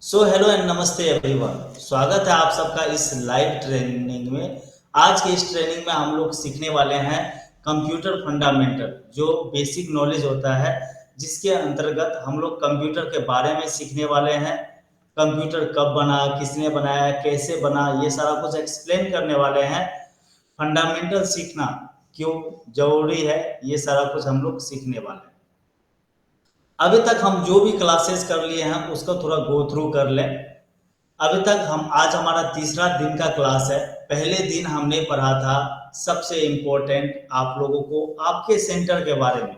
So hello and नमस्ते everyone. स्वागत है आप सबका इस लाइव ट्रेनिंग में। आज के इस ट्रेनिंग में हम लोग सीखने वाले हैं कंप्यूटर फंडामेंटल, जो बेसिक नॉलेज होता है, जिसके अंतर्गत हम लोग कंप्यूटर के बारे में सीखने वाले हैं। कंप्यूटर कब बना, किसने बनाया, कैसे बना, ये सारा कुछ एक्सप्लेन करने वाले हैं। फंडामेंटल सीखना क्यों जरूरी है, ये सारा कुछ हम लोग सीखने वाले हैं। अभी तक हम जो भी क्लासेस कर लिए हैं उसका थोड़ा गो थ्रू कर लें। अभी तक हम आज हमारा तीसरा दिन का क्लास है। पहले दिन हमने पढ़ा था सबसे इम्पोर्टेंट आप लोगों को आपके सेंटर के बारे में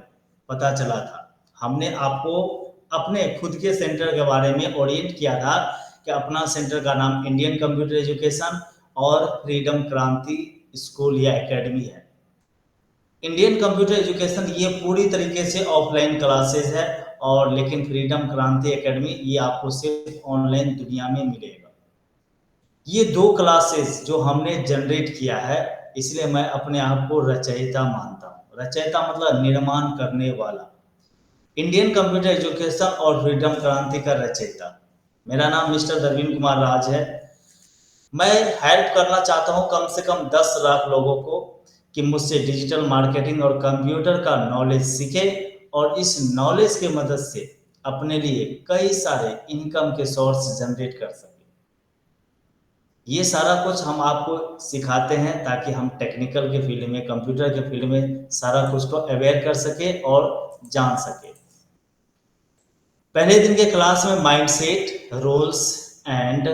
पता चला था। हमने आपको अपने खुद के सेंटर के बारे में ओरिएंट किया था कि अपना सेंटर का नाम इंडियन कंप्यूटर एजुकेशन और फ्रीडम क्रांति स्कूल या एकेडमी है। इंडियन कंप्यूटर एजुकेशन ये पूरी तरीके से ऑफलाइन क्लासेस है, और लेकिन फ्रीडम क्रांति एकेडमी ये आपको सिर्फ ऑनलाइन दुनिया में मिलेगा। ये दो क्लासेस जो हमने जनरेट किया है, इसलिए मैं अपने आप को रचयिता मानता हूँ। रचयिता मतलब निर्माण करने वाला। इंडियन कंप्यूटर एजुकेशन और फ्रीडम क्रांति का रचयिता मेरा नाम मिस्टर दरविन कुमार राज है। मैं हेल्प करना चाहता हूँ कम से कम 10 लाख लोगों को कि मुझसे डिजिटल मार्केटिंग और कंप्यूटर का नॉलेज सीखे, और इस नॉलेज के मदद से अपने लिए कई सारे इनकम के सोर्स जनरेट कर सके। ये सारा कुछ हम आपको सिखाते हैं ताकि हम टेक्निकल के फील्ड में, कंप्यूटर के फील्ड में सारा कुछ को अवेयर कर सके और जान सके। पहले दिन के क्लास में माइंडसेट, रोल्स एंड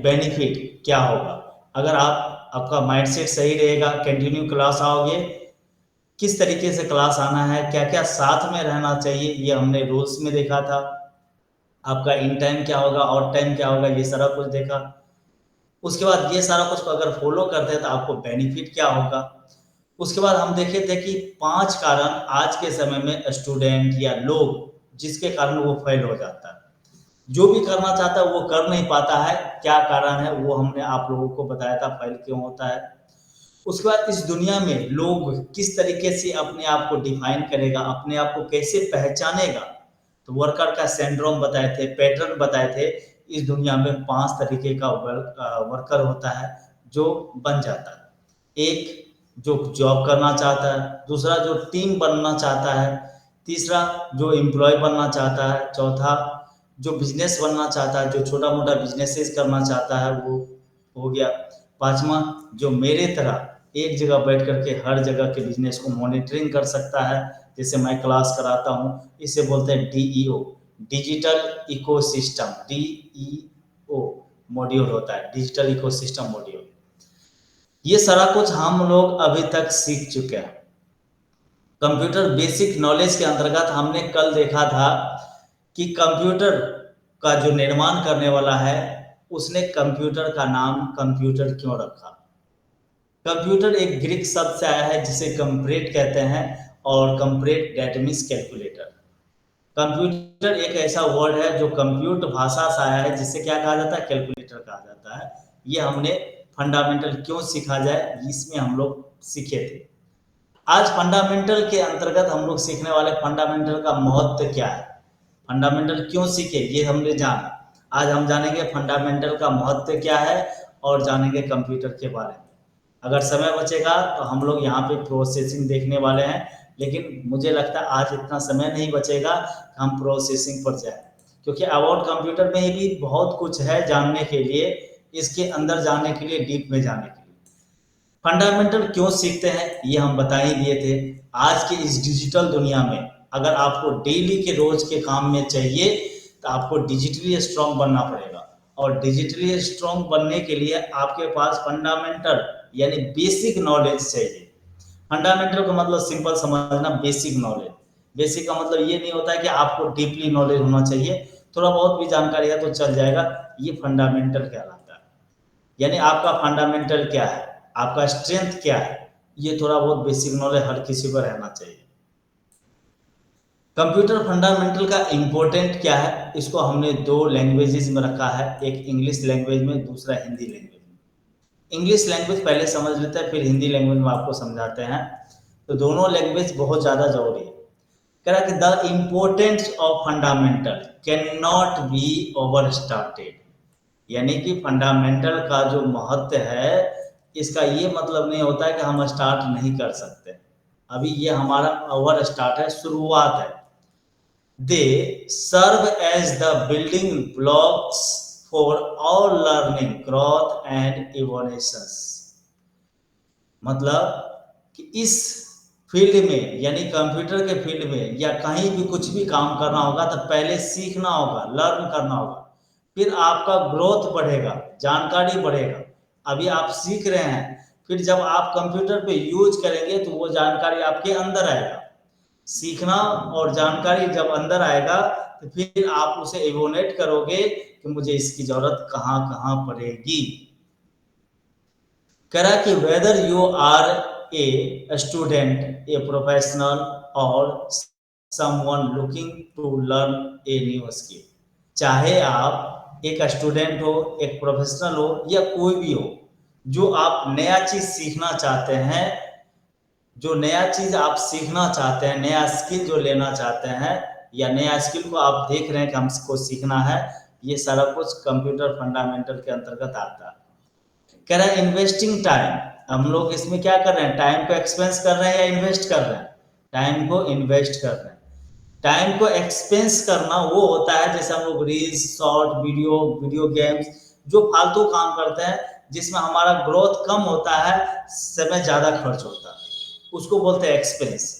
बेनिफिट क्या होगा। अगर आपका माइंडसेट सही रहेगा, कंटिन्यू क्लास आओगे, किस तरीके से क्लास आना है, क्या क्या साथ में रहना चाहिए, ये हमने रूल्स में देखा था। आपका इन टाइम क्या होगा, आउट टाइम क्या होगा, ये सारा कुछ देखा। उसके बाद ये सारा कुछ को अगर फॉलो करते हैं तो आपको बेनिफिट क्या होगा। उसके बाद हम देखे थे कि 5 कारण आज के समय में स्टूडेंट या लोग जिसके कारण वो फेल हो जाता है, जो भी करना चाहता है वो कर नहीं पाता है। क्या कारण है वो हमने आप लोगों को बताया था, फेल क्यों होता है। उसके बाद इस दुनिया में लोग किस तरीके से अपने आप को डिफाइन करेगा, अपने आप को कैसे पहचानेगा, तो वर्कर का सिंड्रोम बताए थे, पैटर्न बताए थे। इस दुनिया में 5 तरीके का वर्कर होता है जो बन जाता है। एक जो जॉब करना चाहता है, दूसरा जो टीम बनना चाहता है, तीसरा जो एम्प्लॉय बनना चाहता है, चौथा जो बिजनेस बनना चाहता है, जो छोटा मोटा बिजनेसेस करना चाहता है वो हो गया, पांचवा जो मेरे तरह एक जगह बैठ करके हर जगह के बिजनेस को मॉनिटरिंग कर सकता है, जैसे मैं क्लास कराता हूँ, इसे बोलते हैं DEO, digital ecosystem. DEO module होता है, डिजिटल इकोसिस्टम मॉड्यूल। ये सारा कुछ हम लोग अभी तक सीख चुके हैं। कंप्यूटर बेसिक नॉलेज के अंतर्गत हमने कल देखा था कि कंप्यूटर का जो निर्माण करने वाला है उसने कंप्यूटर का नाम कंप्यूटर क्यों रखा। कंप्यूटर एक ग्रीक शब्द से आया है जिसे कंप्रेट कहते हैं, और कंप्रेट डेट मीन्स कैलकुलेटर। कंप्यूटर एक ऐसा वर्ड है जो कंप्यूट भाषा से आया है, जिसे क्या कहा जाता है, कैलकुलेटर कहा जाता है। ये हमने फंडामेंटल क्यों सीखा जाए इसमें हम लोग सीखे थे। आज फंडामेंटल के अंतर्गत हम लोग सीखने वाले फंडामेंटल का महत्व क्या है, फंडामेंटल क्यों सीखे ये हमने जाना। आज हम जानेंगे फंडामेंटल का महत्व क्या है, और जानेंगे कंप्यूटर के बारे में। अगर समय बचेगा तो हम लोग यहाँ पे प्रोसेसिंग देखने वाले हैं, लेकिन मुझे लगता है आज इतना समय नहीं बचेगा कि हम प्रोसेसिंग पर जाए, क्योंकि अबाउट कंप्यूटर में भी बहुत कुछ है जानने के लिए, इसके अंदर जाने के लिए, डीप में जाने के लिए। फंडामेंटल क्यों सीखते हैं ये हम बता ही दिए थे। आज की इस डिजिटल दुनिया में अगर आपको डेली के रोज के काम में चाहिए तो आपको डिजिटली स्ट्रांग बनना पड़ेगा, और डिजिटली स्ट्रांग बनने के लिए आपके पास फंडामेंटल यानी बेसिक नॉलेज चाहिए। फंडामेंटल का मतलब सिंपल समझना, बेसिक नॉलेज। बेसिक का मतलब ये नहीं होता है कि आपको डीपली नॉलेज होना चाहिए, थोड़ा बहुत भी जानकारी है तो चल जाएगा, ये फंडामेंटल कहलाता है। यानी आपका फंडामेंटल क्या है, आपका स्ट्रेंथ क्या है, ये थोड़ा बहुत बेसिक नॉलेज हर किसी को रहना चाहिए। कंप्यूटर फंडामेंटल का इम्पोर्टेंट क्या है, इसको हमने 2 लैंग्वेजेस में रखा है, एक इंग्लिश लैंग्वेज में, दूसरा हिंदी लैंग्वेज में। इंग्लिश लैंग्वेज पहले समझ लेते हैं, फिर हिंदी लैंग्वेज में आपको समझाते हैं। तो दोनों लैंग्वेज बहुत ज़्यादा जरूरी है। कह रहा कि the importance of fundamental can not be over started, यानी कि फंडामेंटल का जो महत्व है इसका ये मतलब नहीं होता है कि हम स्टार्ट नहीं कर सकते, अभी ये हमारा ओवर स्टार्ट है, शुरुआत है। They serve as the building blocks for all learning growth and evolutions, मतलब कि इस फील्ड में यानी कंप्यूटर के फील्ड में या कहीं भी कुछ भी काम करना होगा तो पहले सीखना होगा, लर्न करना होगा, फिर आपका ग्रोथ बढ़ेगा, जानकारी बढ़ेगा। अभी आप सीख रहे हैं, फिर जब आप कंप्यूटर पे यूज करेंगे तो वो जानकारी आपके अंदर आएगा। सीखना और जानकारी जब अंदर आएगा तो फिर आप उसे इवोनेट करोगे कि मुझे इसकी जरूरत कहाँ कहाँ पड़ेगी। कह रहा कि whether you are a student, a professional और someone looking to learn a new skill, चाहे आप एक स्टूडेंट हो, एक प्रोफेशनल हो या कोई भी हो, जो आप नया चीज सीखना चाहते हैं, जो नया चीज आप सीखना चाहते हैं, नया स्किल जो लेना चाहते हैं या नया स्किल को आप देख रहे हैं कि हमको सीखना है, ये सारा कुछ कंप्यूटर फंडामेंटल के अंतर्गत आता है। कह रहा है इन्वेस्टिंग टाइम, हम लोग इसमें क्या कर रहे हैं, टाइम को एक्सपेंस कर रहे हैं या इन्वेस्ट कर रहे हैं, टाइम को इन्वेस्ट कर रहे हैं। टाइम को एक्सपेंस करना वो होता है जैसे हम लोग reels, short video, video games, जो फालतू काम करते हैं जिसमें हमारा ग्रोथ कम होता है, समय ज्यादा खर्च होता है, उसको बोलते हैं एक्सपेंस।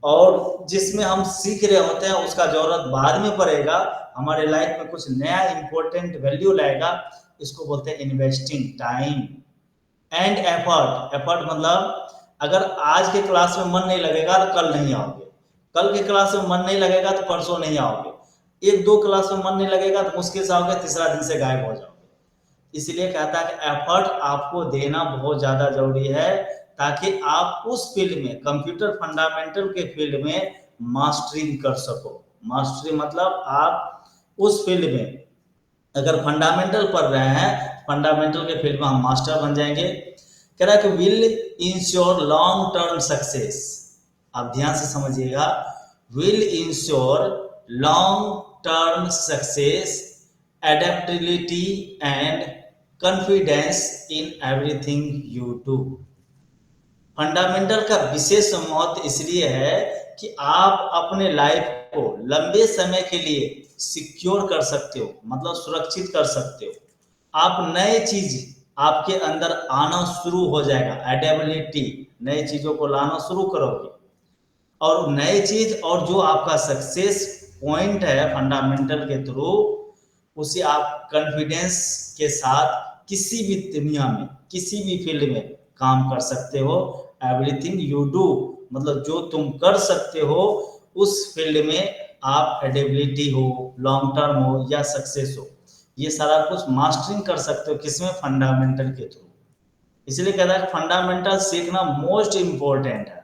और जिसमें हम सीख रहे होते हैं उसका जरूरत बाद में पड़ेगा, हमारे लाइफ में कुछ नया इंपॉर्टेंट वैल्यू लाएगा, इसको बोलते हैं investing time. And effort, effort मतलब अगर आज के क्लास में मन नहीं लगेगा तो कल नहीं आओगे, कल के क्लास में मन नहीं लगेगा तो परसों नहीं आओगे, एक दो क्लास में मन नहीं लगेगा तो मुश्किल से आओगे, तीसरा दिन से गायब हो जाओगे। इसलिए कहता है कि एफर्ट आपको देना बहुत ज्यादा जरूरी है ताकि आप उस फील्ड में, कंप्यूटर फंडामेंटल के फील्ड में मास्टरिंग कर सको। मास्टरी मतलब आप उस फील्ड में अगर फंडामेंटल पढ़ रहे हैं, फंडामेंटल के फील्ड में हम मास्टर बन जाएंगे। कह रहा है कि will ensure long term success, आप ध्यान से समझिएगा, will ensure long term success, adaptability and confidence in everything you do. Fundamental का विशेष महत्व इसलिए है कि आप अपने लाइफ को लंबे समय के लिए सिक्योर कर सकते हो, मतलब सुरक्षित कर सकते हो। आप नए चीज आपके अंदर आना शुरू हो जाएगा, एडेबिलिटी, नई चीजों को लाना शुरू करोगे, और नई चीज और जो आपका सक्सेस पॉइंट है फंडामेंटल के थ्रू, उसे आप कॉन्फिडेंस के साथ किसी भी दुनिया में, किसी भी फील्ड में काम कर सकते हो। एवरीथिंग यू डू मतलब जो तुम कर सकते हो उस फील्ड में आप एडेबिलिटी हो, लॉन्ग टर्म हो या सक्सेस हो, ये सारा कुछ मास्टरिंग कर सकते हो, किसमें, फंडामेंटल के थ्रू। इसलिए कहता है फंडामेंटल सीखना मोस्ट इंपॉर्टेंट है।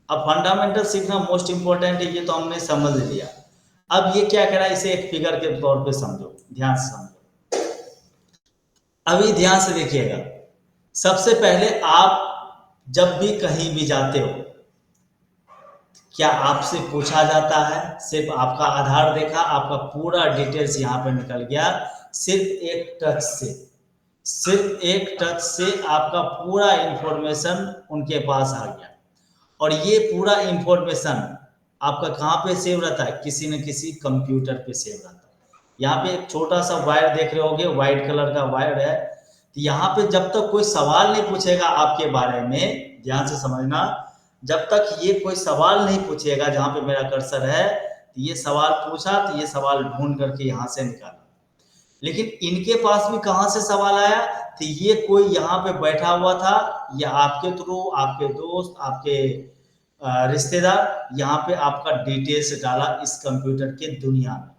अब फंडामेंटल सीखना मोस्ट इंपॉर्टेंट है, ये तो हमने समझ लिया। अब ये क्या कह रहा है, इसे एक फिगर के तौर पे समझो, ध्यान से समझो। अभी ध्यान से देखिएगा, सबसे पहले आप जब भी कहीं भी जाते हो, क्या आपसे पूछा जाता है, सिर्फ आपका आधार देखा, आपका पूरा डिटेल्स यहाँ पे निकल गया, सिर्फ एक टच से, सिर्फ एक टच से आपका पूरा इंफॉर्मेशन उनके पास आ गया। और ये पूरा इंफॉर्मेशन आपका कहाँ पे सेव रहता है, किसी न किसी कंप्यूटर पे सेव रहता है। यहाँ पे एक छोटा सा वायर देख रहे होगे, व्हाइट कलर का वायर है, तो यहाँ पे जब तक कोई सवाल नहीं पूछेगा आपके बारे में, ध्यान से समझना, जब तक ये कोई सवाल नहीं पूछेगा, जहाँ पे मेरा कर्सर है, तो ये सवाल पूछा तो ये सवाल ढूंढ करके यहाँ से निकाला। लेकिन इनके पास भी कहाँ से सवाल आया, तो ये कोई यहाँ पे बैठा हुआ था, या आपके थ्रू, आपके दोस्त, आपके रिश्तेदार, यहाँ पे आपका डिटेल्स डाला इस कंप्यूटर के दुनिया में।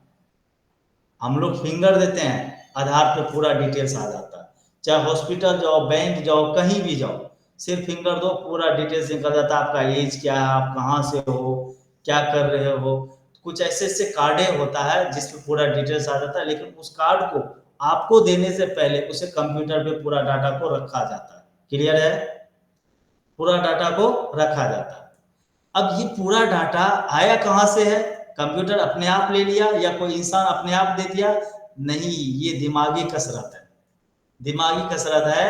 हम लोग फिंगर देते हैं, आधार पे पूरा डिटेल्स आ जाता है, चाहे हॉस्पिटल जाओ, बैंक जाओ, कहीं भी जाओ, सिर्फ फिंगर दो, पूरा डिटेल्स निकल जाता है, आपका एज क्या है, आप कहाँ से हो, क्या कर रहे हो। कुछ ऐसे ऐसे कार्ड होता है जिसमें पूरा डिटेल्स आ जाता है, लेकिन उस कार्ड को आपको देने से पहले उसे कंप्यूटर पे पूरा डाटा को रखा जाता है। क्लियर है, पूरा डाटा को रखा जाता है। अब ये पूरा डाटा आया कहाँ से है? कंप्यूटर अपने आप ले लिया या कोई इंसान अपने आप दे दिया? नहीं, ये दिमागी कसरत है। दिमागी कसरत है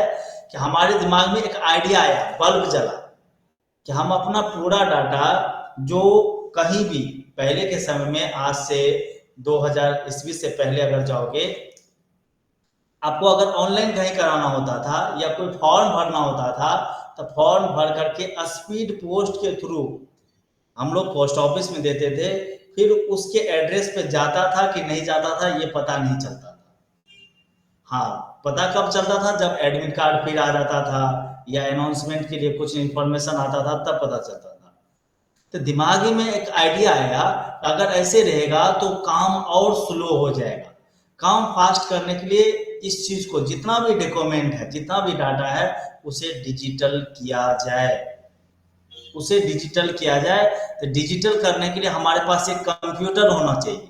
कि हमारे दिमाग में एक आइडिया आया, बल्ब जला कि हम अपना पूरा डाटा जो कहीं भी पहले के समय में, आज से 2000 ईस्वी से पहले अगर जाओगे, आपको अगर ऑनलाइन कहीं कराना होता था या कोई फॉर्म भरना होता था, तो फॉर्म भर करके स्पीड पोस्ट के थ्रू हम लोग पोस्ट ऑफिस में देते थे, फिर उसके एड्रेस पे जाता था कि नहीं जाता था ये पता नहीं चलता था। हाँ, पता कब चलता था? जब एडमिट कार्ड फिर आ जाता था या अनाउंसमेंट के लिए कुछ इंफॉर्मेशन आता था, तब पता चलता था। तो दिमागी में एक आइडिया आया, अगर ऐसे रहेगा तो काम और स्लो हो जाएगा। काम फास्ट करने के लिए इस चीज को, जितना भी डॉक्यूमेंट है, जितना भी डाटा है, उसे डिजिटल किया जाए। उसे डिजिटल किया जाए तो डिजिटल करने के लिए हमारे पास एक कंप्यूटर होना चाहिए,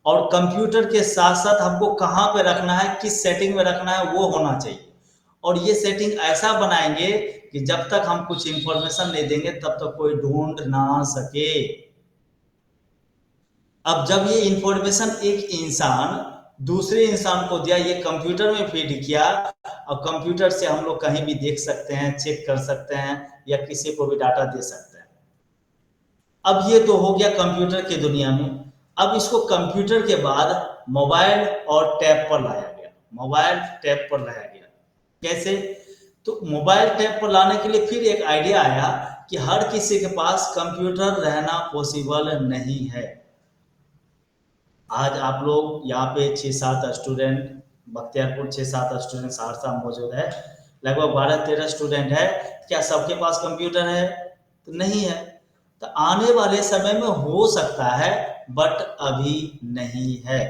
और कंप्यूटर के साथ साथ हमको कहाँ पे रखना है, किस सेटिंग में रखना है, वो होना चाहिए। और ये सेटिंग ऐसा बनाएंगे कि जब तक हम कुछ इंफॉर्मेशन नहीं देंगे तब तक कोई ढूंढ ना सके। अब जब ये इंफॉर्मेशन एक इंसान दूसरे इंसान को दिया, ये कंप्यूटर में फीड किया, और कंप्यूटर से हम लोग कहीं भी देख सकते हैं, चेक कर सकते हैं, या किसी को भी डाटा दे सकते हैं। अब ये तो हो गया कंप्यूटर की दुनिया में। अब इसको कंप्यूटर के बाद मोबाइल और टैब पर लाया गया। मोबाइल टैब पर लाया गया कैसे? तो मोबाइल टैब पर लाने के लिए फिर एक आइडिया आया कि हर किसी के पास कंप्यूटर रहना पॉसिबल नहीं है। आज आप लोग यहाँ पे 6-7 स्टूडेंट, बख्तियारपुर 6-7 स्टूडेंट सहरसा मौजूद है, लगभग 12-13 स्टूडेंट है। क्या सबके पास कंप्यूटर है? तो नहीं है। तो आने वाले समय में हो सकता है, बट अभी नहीं है।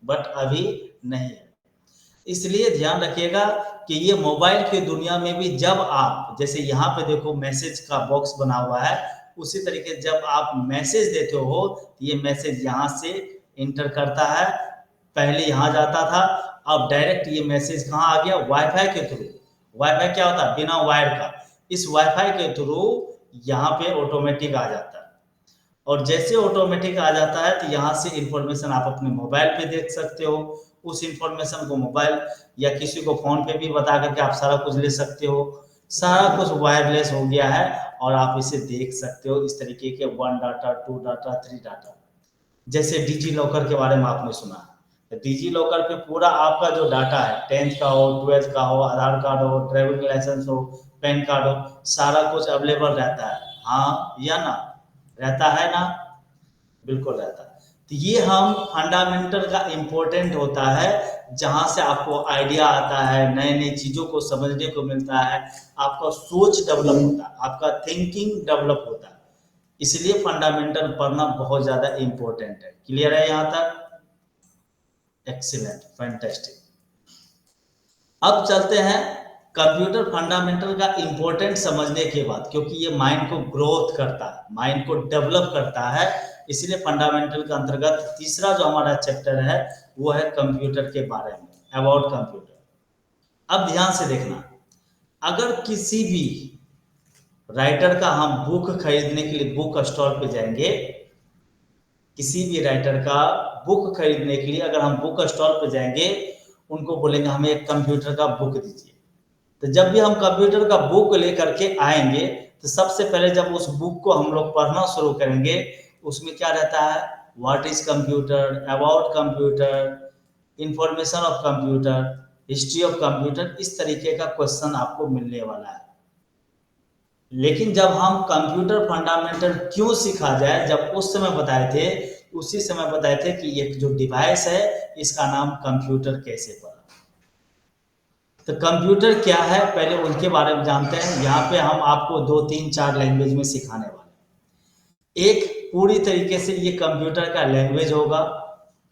बट अभी नहीं है। इसलिए ध्यान रखिएगा कि ये मोबाइल की दुनिया में भी, जब आप, जैसे यहाँ पे देखो मैसेज का बॉक्स बना हुआ है, उसी तरीके जब आप मैसेज देते हो, ये मैसेज यहाँ से इंटर करता है। पहले यहाँ जाता था, अब डायरेक्ट ये मैसेज कहाँ आ गया? वाईफाई के थ्रू। वाईफाई क्या होता है? बिना वायर का। इस वाईफाई के थ्रू यहाँ पे ऑटोमेटिक आ जाता है। और जैसे ऑटोमेटिक आ जाता है, तो यहाँ से इंफॉर्मेशन आप अपने मोबाइल पे देख सकते हो। उस इंफॉर्मेशन को मोबाइल या किसी को फोन पे भी बता करके आप सारा कुछ ले सकते हो। सारा कुछ वायरलेस हो गया है, और आप इसे देख सकते हो इस तरीके के 1 डाटा, 2 डाटा, 3 डाटा। जैसे डिजी लॉकर के बारे में आपने सुना है, डिजी लॉकर पे पूरा आपका जो डाटा है, 10th का हो, 12th का हो, आधार कार्ड हो, ड्राइविंग लाइसेंस हो, पैन कार्ड हो, सारा कुछ अवेलेबल रहता है। हाँ या ना? रहता है ना? बिल्कुल रहता है। तो ये हम फंडामेंटल का इम्पोर्टेंट होता है, जहां से आपको आइडिया आता है, नए नई चीजों को समझने को मिलता है, आपका सोच डेवलप होता है, आपका थिंकिंग डेवलप होता है। इसलिए फंडामेंटल पढ़ना बहुत ज्यादा इंपॉर्टेंट है। क्लियर है यहाँ तक? Excellent, fantastic. अब चलते हैं कंप्यूटर फंडामेंटल का इंपॉर्टेंट समझने के बाद, क्योंकि ये माइंड को ग्रोथ करता है, माइंड को डेवलप करता है। इसलिए फंडामेंटल के अंतर्गत तीसरा जो हमारा चैप्टर है, वो है कंप्यूटर के बारे में, अबाउट कंप्यूटर। अब ध्यान से देखना, अगर किसी भी राइटर का हम बुक खरीदने के लिए बुक स्टॉल पे जाएंगे, किसी भी राइटर का बुक खरीदने के लिए अगर हम बुक स्टॉल पे जाएंगे, उनको बोलेंगे हमें एक कंप्यूटर का बुक दीजिए। तो जब भी हम कंप्यूटर का बुक लेकर के आएंगे, तो सबसे पहले जब उस बुक को हम लोग पढ़ना शुरू करेंगे, उसमें क्या रहता है? What is computer, about computer, information of computer, history of computer, इस तरीके का क्वेश्चन आपको मिलने वाला है। लेकिन जब हम कंप्यूटर फंडामेंटल क्यों सीखा जाए, जब उस समय बताए थे, उसी समय बताए थे कि ये जो डिवाइस है, इसका नाम कंप्यूटर कैसे पड़ा। तो कंप्यूटर क्या है, पहले उनके बारे में जानते हैं। यहाँ पे हम आपको 2-3-4 लैंग्वेज में सिखाने वाले। एक पूरी तरीके से ये कंप्यूटर का लैंग्वेज होगा।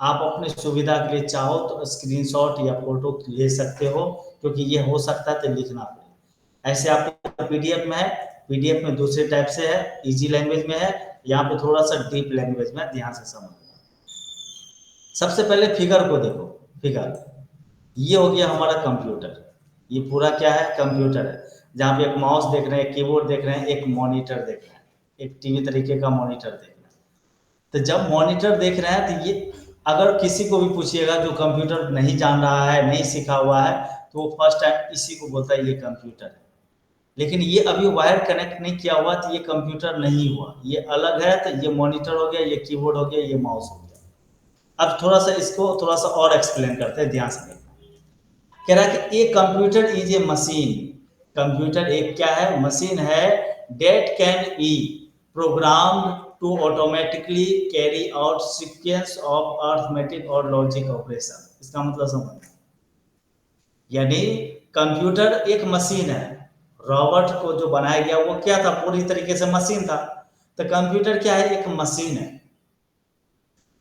आप अपनी सुविधा के लिए चाहो तो स्क्रीनशॉट या फोटो ले सकते हो, क्योंकि ये हो सकता है तो लिखना पड़े। ऐसे आपके पीडीएफ में है, पीडीएफ में दूसरे टाइप से है, इजी लैंग्वेज में है, यहाँ पे थोड़ा सा डीप लैंग्वेज में, ध्यान से समझना। सबसे पहले फिगर को देखो। फिगर, ये हो गया हमारा कंप्यूटर। ये पूरा क्या है? कंप्यूटर है, जहाँ पे एक माउस देख रहे हैं, कीबोर्ड देख रहे हैं, एक मॉनिटर देख रहे हैं। एक टीवी तरीके का मॉनिटर देख रहे हैं। तो जब मॉनिटर देख रहे हैं तो ये अगर किसी को भी पूछिएगा जो कंप्यूटर नहीं जान रहा है, नहीं सीखा हुआ है, तो वो फर्स्ट टाइम इसी को बोलता है ये कंप्यूटर है। लेकिन ये अभी वायर कनेक्ट नहीं किया हुआ तो ये कंप्यूटर नहीं हुआ, ये अलग है। तो ये मॉनिटर हो गया, ये कीबोर्ड हो गया, ये माउस हो गया। अब थोड़ा सा इसको थोड़ा सा और एक्सप्लेन करते हैं, ध्यान से देखना। कह रहा है कि a computer is a machine. Computer एक क्या है? मशीन है। That can be programmed to automatically carry out sequence of arithmetic और लॉजिक ऑपरेशन। इसका मतलब समझ, यानी कंप्यूटर एक मशीन है। रॉबर्ट को जो बनाया गया वो क्या था? पूरी तरीके से मशीन था। तो कंप्यूटर क्या है? एक मशीन है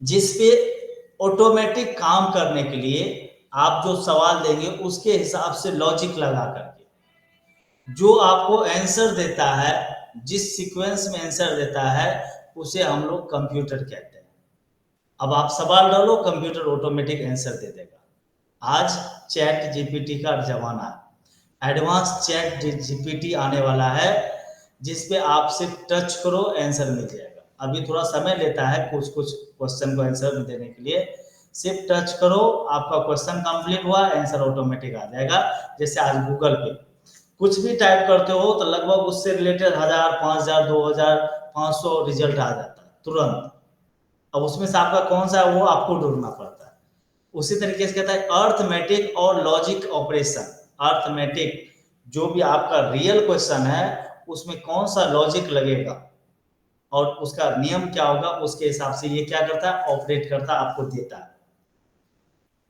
जिसपे ऑटोमेटिक काम करने के लिए आप जो सवाल देंगे उसके हिसाब से लॉजिक लगा करके जो आपको आंसर देता है, जिस सीक्वेंस में आंसर देता है, उसे हम लोग कंप्यूटर कहते हैं। अब आप सवाल डालो, कंप्यूटर ऑटोमेटिक आंसर दे देगा। आज चैट जीपीटी का जमाना है, एडवांस चैट जीपीटी आने वाला है, जिसपे आप सिर्फ टच करो आंसर मिल जाएगा। अभी थोड़ा समय लेता है कुछ कुछ क्वेश्चन को आंसर देने के लिए। सिर्फ टच करो, आपका क्वेश्चन कंप्लीट हुआ, आंसर ऑटोमेटिक आ जाएगा। जैसे आज गूगल पे कुछ भी टाइप करते हो तो लगभग उससे रिलेटेड 1000, 5000, 2000, 500 रिजल्ट आ जाता है तुरंत। अब उसमें से आपका कौन सा है वो आपको ढूंढना पड़ता है। उसी तरीके से कहता है अर्थमेटिक और लॉजिक ऑपरेशन। अर्थमेटिक जो भी आपका रियल क्वेश्चन है उसमें कौन सा लॉजिक लगेगा और उसका नियम क्या होगा, उसके हिसाब से ये क्या करता है? ऑपरेट करता है, आपको देता है।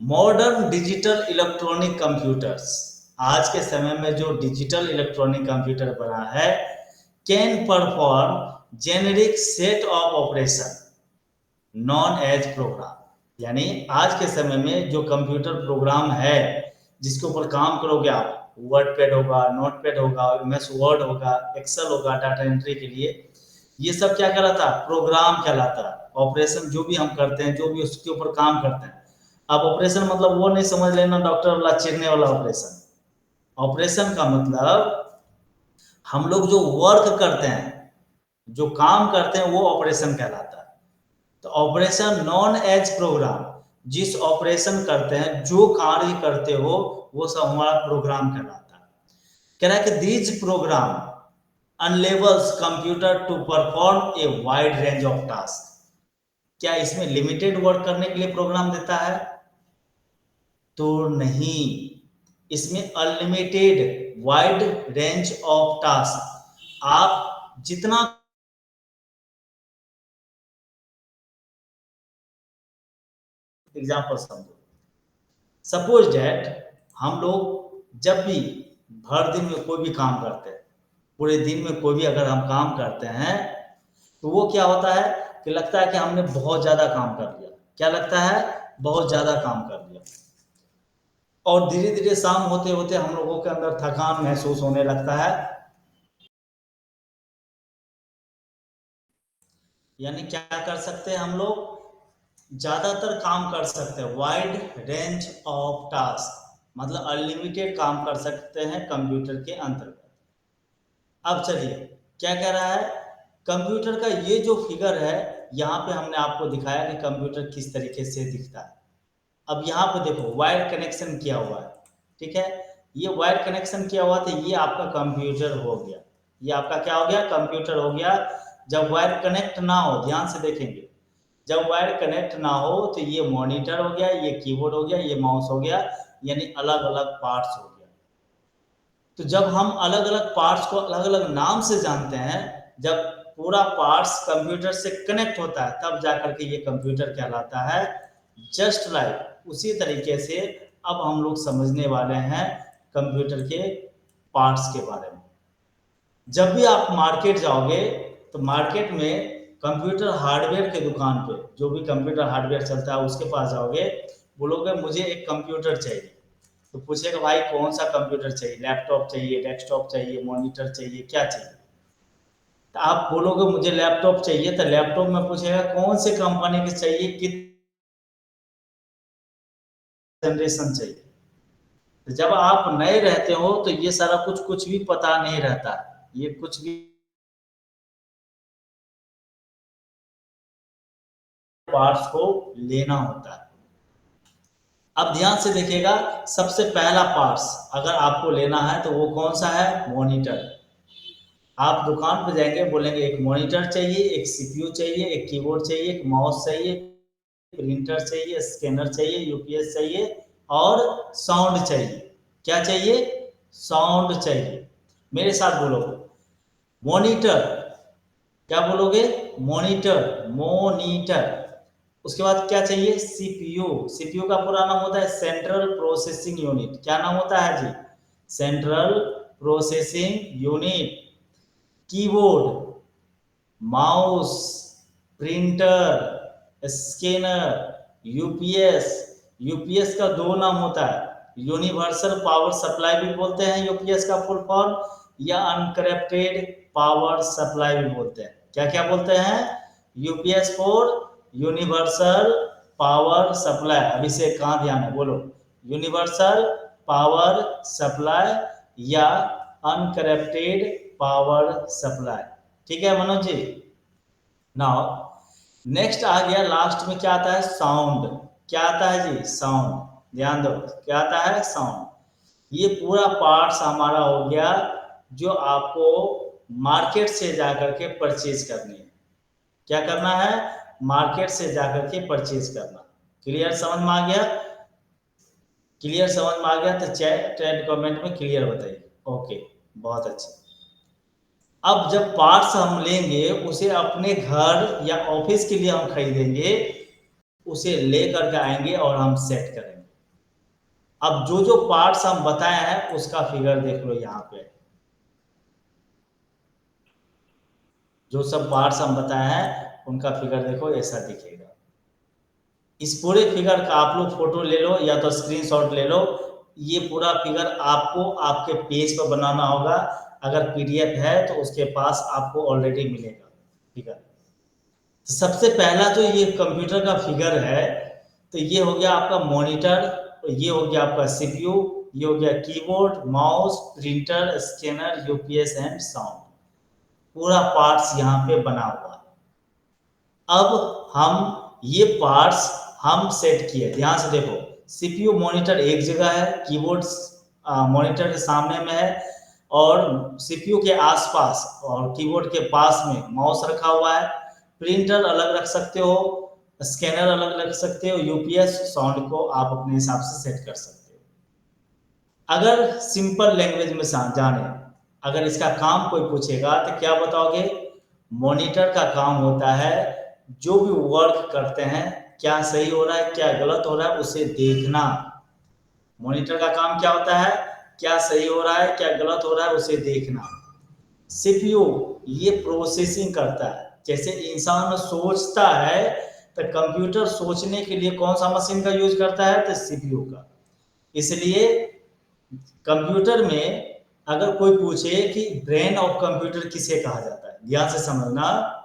मॉडर्न डिजिटल इलेक्ट्रॉनिक कंप्यूटर्स, आज के समय में जो डिजिटल इलेक्ट्रॉनिक कंप्यूटर बना है, can perform generic set of operation known as program. यानी आज के समय में जो कंप्यूटर प्रोग्राम है जिसके ऊपर काम करोगे आप, वर्ड पैड होगा, नोट पैड होगा, एमएस वर्ड होगा, एक्सेल होगा, डाटा एंट्री के लिए, ये सब क्या कहलाता है? प्रोग्राम कहलाता है। ऑपरेशन जो भी हम करते हैं, जो भी उसके ऊपर काम करते हैं। अब ऑपरेशन मतलब वो नहीं समझ लेना डॉक्टर वाला चीरने वाला ऑपरेशन। ऑपरेशन का मतलब हम लोग जो वर्क करते हैं, जो काम करते हैं, वो ऑपरेशन कहलाता है। तो ऑपरेशन नॉन एज प्रोग्राम, जिस ऑपरेशन करते हैं, जो कार्य करते हो, वो सब हमारा प्रोग्राम कहलाता है। कह रहा है कि these program enables computer to perform a wide range of task. क्या इसमें लिमिटेड वर्क करने के लिए प्रोग्राम देता है? तो नहीं, इसमें unlimited wide range of task. आप जितना एग्जाम्पल समझो। सपोज डैट हम लोग जब भी भर दिन में कोई भी काम करते हैं, पूरे दिन में कोई भी अगर हम काम करते हैं, तो वो क्या होता है कि लगता है कि हमने बहुत ज्यादा काम कर लिया। क्या लगता है? बहुत ज्यादा काम कर लिया। और धीरे धीरे शाम होते होते हम लोगों के अंदर थकान महसूस होने लगता है। यानी क्या कर सकते हैं हम लोग? ज्यादातर काम कर सकते हैं, वाइड रेंज ऑफ टास्क, मतलब अनलिमिटेड काम कर सकते हैं कंप्यूटर के अंतर्गत। अब चलिए, क्या कह रहा है? कंप्यूटर का ये जो फिगर है, यहाँ पे हमने आपको दिखाया कि कंप्यूटर किस तरीके से दिखता है। अब यहाँ पे देखो वायर कनेक्शन किया हुआ है, ठीक है? ये वायर कनेक्शन किया हुआ तो ये आपका कंप्यूटर हो गया। ये आपका क्या हो गया? कंप्यूटर हो गया। जब वायर कनेक्ट ना हो, ध्यान से देखेंगे, जब वायर कनेक्ट ना हो तो ये मॉनिटर हो गया, ये कीबोर्ड हो गया, ये माउस हो गया, यानी अलग अलग पार्ट्स हो गया। तो जब हम अलग अलग पार्ट्स को अलग अलग नाम से जानते हैं, जब पूरा पार्ट्स कंप्यूटर से कनेक्ट होता है, तब जाकर के ये कंप्यूटर कहलाता है। जस्ट लाइक उसी तरीके से अब हम लोग समझने वाले हैं कंप्यूटर के पार्ट्स के बारे में। जब भी आप मार्केट जाओगे तो मार्केट में कंप्यूटर हार्डवेयर के दुकान पे, जो भी कंप्यूटर हार्डवेयर चलता है उसके पास जाओगे, बोलोगे मुझे एक कंप्यूटर चाहिए, तो पूछेगा भाई कौन सा कंप्यूटर चाहिए? लैपटॉप चाहिए, डेस्कटॉप चाहिए, मॉनिटर चाहिए, क्या चाहिए? तो आप बोलोगे मुझे लैपटॉप चाहिए, तो लैपटॉप में पूछेगा कौन से कंपनी के चाहिए, किस जनरेशन चाहिए। तो जब आप नए रहते हो तो ये सारा कुछ कुछ भी पता नहीं रहता, ये कुछ भी पार्ट्स को लेना होता है। अब ध्यान से देखिएगा, सबसे पहला पार्ट्स अगर आपको लेना है तो वो कौन सा है? मॉनिटर। आप दुकान पर जाएंगे, बोलेंगे एक मॉनिटर चाहिए, एक सीपीयू चाहिए, एक कीबोर्ड चाहिए, एक माउस चाहिए, प्रिंटर चाहिए, स्कैनर चाहिए, यूपीएस चाहिए और साउंड चाहिए। क्या चाहिए? साउंड चाहिए। मेरे साथ बोलो, मॉनिटर। क्या बोलोगे? Monitor, monitor. उसके बाद क्या चाहिए? सीपीयू। सीपीयू का पूरा नाम होता है सेंट्रल प्रोसेसिंग यूनिट। क्या नाम होता है जी? Central processing unit. Keyboard, mouse, printer, scanner, UPS. UPS का दो नाम होता है, यूनिवर्सल पावर सप्लाई भी बोलते हैं यूपीएस का फुल फॉर्म, या अनकरप्टेड पावर सप्लाई भी बोलते हैं। क्या क्या बोलते हैं? UPS for universal power supply. अभी से कहाँ ध्यान है? बोलो, यूनिवर्सल पावर सप्लाई या अनकरप्टेड पावर सप्लाई। ठीक है मनोज जी? नाउ नेक्स्ट आ गया, लास्ट में क्या आता है? साउंड। क्या आता है जी? साउंड। ध्यान दो, क्या आता है? साउंड। ये पूरा पार्ट्स हमारा हो गया जो आपको मार्केट से जाकर के परचेज करनी है। क्या करना है? मार्केट से जाकर के परचेज करना। क्लियर समझ में आ गया? क्लियर समझ में आ गया तो चैट एंड कमेंट में क्लियर बताइए। ओके, बहुत अच्छे। अब जब पार्ट्स हम लेंगे, उसे अपने घर या ऑफिस के लिए हम खरीदेंगे, उसे लेकर के आएंगे और हम सेट करेंगे। अब जो जो पार्ट्स हम बताए हैं उसका फिगर देख लो यहाँ पे। जो सब पार्ट्स हम बताए हैं उनका फिगर देखो, ऐसा दिखेगा। इस पूरे फिगर का आप लोग फोटो ले लो या तो स्क्रीनशॉट ले लो। ये पूरा फिगर आपको आपके पेज पर बनाना होगा। अगर पीडीएफ है तो उसके पास आपको ऑलरेडी मिलेगा फिगर। तो सबसे पहला जो ये कंप्यूटर का फिगर है, तो ये हो गया आपका मॉनिटर, ये हो गया आपका सीपीयू, ये हो गया keyboard, mouse, printer, scanner, UPS and sound. पूरा पार्ट्स यहाँ पे बना हुआ है। अब हम ये पार्ट्स हम सेट किए, ध्यान से देखो। सीपीयू मॉनिटर एक जगह है, कीबोर्ड मॉनिटर के सामने में है, और सीपीयू के आसपास और कीबोर्ड के पास में माउस रखा हुआ है। प्रिंटर अलग रख सकते हो, स्कैनर अलग रख सकते हो, यूपीएस साउंड को आप अपने हिसाब से सेट कर सकते हो। अगर सिंपल लैंग्वेज में जाने, अगर इसका काम कोई पूछेगा तो क्या बताओगे? मॉनिटर का काम होता है जो भी वर्क करते हैं, क्या सही हो रहा है क्या गलत हो रहा है उसे देखना। मॉनिटर का काम क्या होता है? क्या सही हो रहा है क्या गलत हो रहा है उसे देखना। सीपीयू ये प्रोसेसिंग करता है। जैसे इंसान सोचता है तो कंप्यूटर सोचने के लिए कौन सा मशीन का यूज करता है? तो सीपीयू का। इसलिए कंप्यूटर में अगर कोई पूछे कि ब्रेन ऑफ कंप्यूटर किसे कहा जाता है, ध्यान से समझना।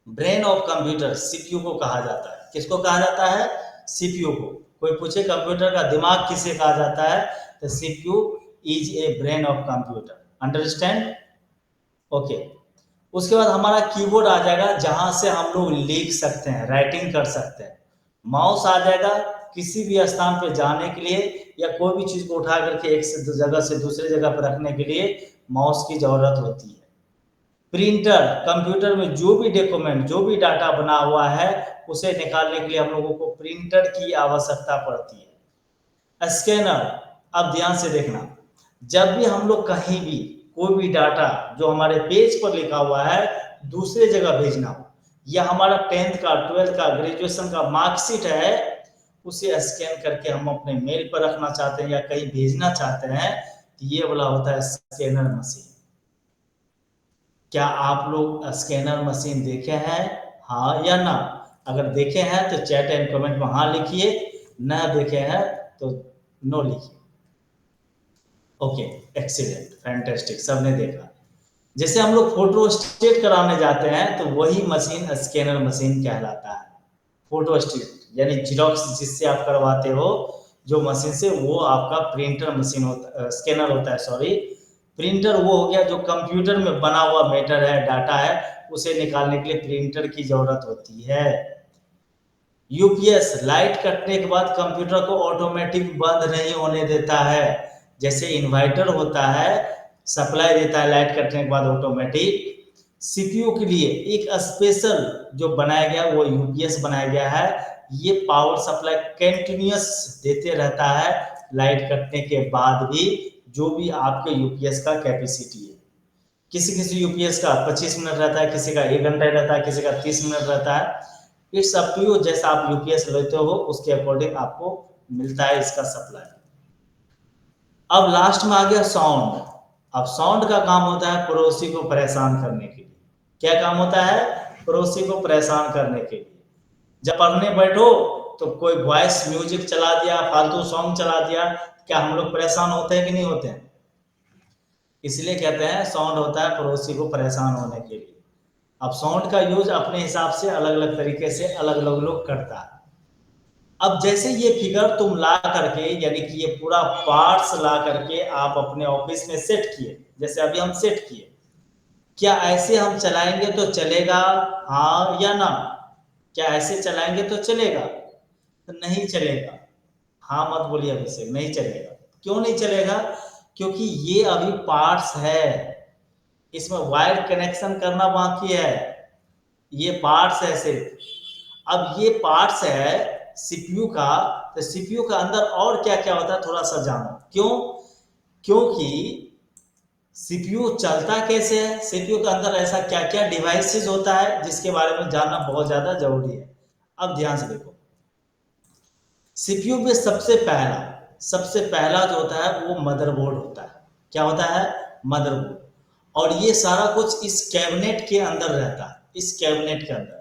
ब्रेन ऑफ कंप्यूटर सीपीयू को कहा जाता है। किसको कहा जाता है? सीपीयू को। कोई पूछे कंप्यूटर का दिमाग किसे कहा जाता है, तो CPU is a brain of computer. Understand? Okay. उसके बाद हमारा कीबोर्ड आ जाएगा, जहां से हम लोग लिख सकते हैं, राइटिंग कर सकते हैं। माउस आ जाएगा, किसी भी स्थान पे जाने के लिए या कोई भी चीज को उठा करके एक जगह से दूसरे जगह पर रखने के लिए माउस की जरूरत होती है। प्रिंटर, कंप्यूटर में जो भी डॉक्यूमेंट, जो भी डाटा बना हुआ है उसे निकालने के लिए हम लोगों को प्रिंटर की आवश्यकता पड़ती है। स्कैनर, अब ध्यान से देखना, जब भी हम लोग कहीं भी कोई भी डाटा जो हमारे पेज पर लिखा हुआ है दूसरे जगह भेजना हो, या हमारा 10th का, 12th का, ग्रेजुएशन का मार्कशीट है, उसे स्कैन करके हम अपने मेल पर रखना चाहते हैं या कहीं भेजना चाहते हैं, तो ये वाला होता है स्कैनर मशीन। क्या आप लोग स्कैनर मशीन देखे हैं? हाँ या ना? अगर देखे हैं तो चैट एंड कमेंट में हाँ लिखिए, ना देखे हैं तो नो लिखिए। ओके, एक्सीलेंट, फैंटास्टिक, सबने देखा। जैसे हम लोग फोटो स्टेट कराने जाते हैं तो वही मशीन स्कैनर मशीन कहलाता है। फोटो स्टेट यानी जीरोक्स जिससे आप करवाते हो जो मशीन से, वो आपका प्रिंटर मशीन होता, स्कैनर होता है, सॉरी। प्रिंटर वो हो गया जो कंप्यूटर में बना हुआ मैटर है, डाटा है, उसे निकालने के लिए प्रिंटर की जरूरत होती है। यूपीएस लाइट कटने के बाद कंप्यूटर को ऑटोमेटिक बंद नहीं होने देता है। जैसे इन्वर्टर होता है, सप्लाई देता है लाइट कटने के बाद ऑटोमेटिक। सीपीयू के लिए एक स्पेशल जो बनाया गया वो यूपीएस बनाया गया है। ये पावर सप्लाई कंटिन्यूअस देते रहता है लाइट कटने के बाद भी, जो भी आपके यूपीएस का कैपेसिटी है। किसी किसी यूपीएस का 25 मिनट रहता है, किसी का 1 घंटा रहता है, किसी का 30 मिनट रहता है। इट्स अप टू यू, जैसा आप यूपीएस लेते हो उसके अकॉर्डिंग आपको मिलता है इसका सप्लाई। अब लास्ट में आ गया साउंड। अब साउंड का काम होता है पड़ोसी को परेशान करने के लिए। क्या काम होता है? पड़ोसी को परेशान करने के लिए। जब पढ़ने बैठो तो कोई वॉइस म्यूजिक चला दिया, फालतू सॉन्ग चला दिया, क्या हम लोग परेशान होते हैं कि नहीं होते हैं? इसलिए कहते हैं साउंड होता है पड़ोसी को परेशान होने के लिए। अब साउंड का यूज अपने हिसाब से अलग अलग तरीके से अलग अलग लोग करता है। अब जैसे ये फिगर तुम ला करके, यानी कि ये पूरा पार्ट्स ला करके आप अपने ऑफिस में सेट किए, जैसे अभी हम सेट किए, क्या ऐसे हम चलाएंगे तो चलेगा? हाँ या ना? क्या ऐसे चलाएंगे तो चलेगा? तो नहीं चलेगा। हाँ मत बोलिए अभिषेक, नहीं चलेगा। क्यों नहीं चलेगा? क्योंकि ये अभी पार्ट्स है, इसमें वायर कनेक्शन करना बाकी है। ये पार्ट्स है सिर्फ। अब ये पार्ट्स है सीपीयू का, तो सीपीयू का अंदर और क्या क्या होता है थोड़ा सा जानो। क्यों? क्योंकि सीपीयू चलता कैसे है, सीपीयू के अंदर ऐसा क्या क्या डिवाइसेस होता है जिसके बारे में जानना बहुत ज्यादा जरूरी है। अब ध्यान से देखो, सीपीयू में सबसे पहला जो होता है वो मदरबोर्ड होता है। क्या होता है? मदरबोर्ड। और ये सारा कुछ इस कैबिनेट के अंदर रहता है, इस कैबिनेट के अंदर।